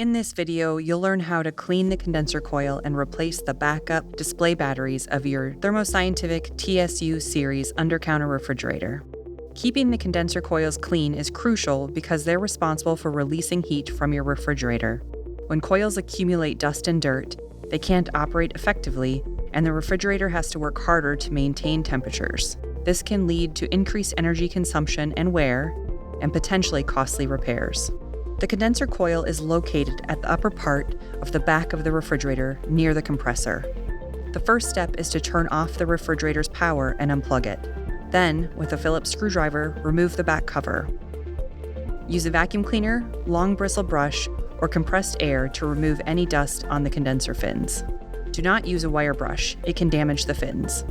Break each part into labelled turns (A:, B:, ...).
A: In this video, you'll learn how to clean the condenser coil and replace the backup display batteries of your Thermo TSU series Undercounter refrigerator. Keeping the condenser coils clean is crucial because they're responsible for releasing heat from your refrigerator. When coils accumulate dust and dirt, they can't operate effectively, and the refrigerator has to work harder to maintain temperatures. This can lead to increased energy consumption and wear, and potentially costly repairs. The condenser coil is located at the upper part of the back of the refrigerator near the compressor. The first step is to turn off the refrigerator's power and unplug it. Then, with a Phillips screwdriver, remove the back cover. Use a vacuum cleaner, long bristle brush, or compressed air to remove any dust on the condenser fins. Do not use a wire brush, it can damage the fins.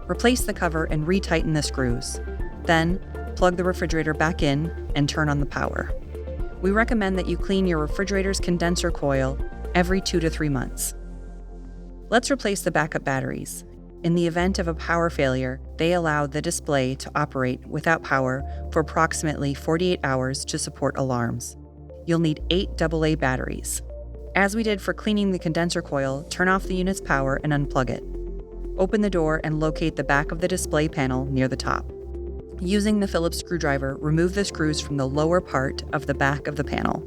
A: Replace the cover and retighten the screws. Then, plug the refrigerator back in and turn on the power. We recommend that you clean your refrigerator's condenser coil every 2 to 3 months. Let's replace the backup batteries. In the event of a power failure, they allow the display to operate without power for approximately 48 hours to support alarms. You'll need 8 AA batteries. As we did for cleaning the condenser coil, turn off the unit's power and unplug it. Open the door and locate the back of the display panel near the top. Using the Phillips screwdriver, remove the screws from the lower part of the back of the panel.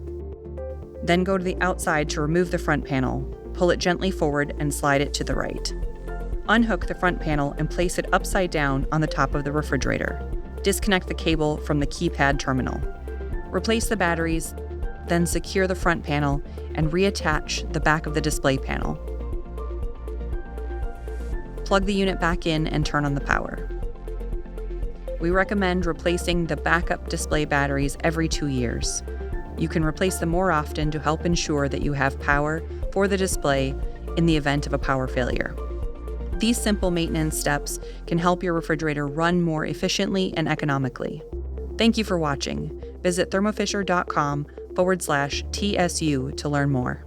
A: Then go to the outside to remove the front panel. Pull it gently forward and slide it to the right. Unhook the front panel and place it upside down on the top of the refrigerator. Disconnect the cable from the keypad terminal. Replace the batteries, then secure the front panel and reattach the back of the display panel. Plug the unit back in and turn on the power. We recommend replacing the backup display batteries every 2 years. You can replace them more often to help ensure that you have power for the display in the event of a power failure. These simple maintenance steps can help your refrigerator run more efficiently and economically. Thank you for watching. Visit thermofisher.com/TSU to learn more.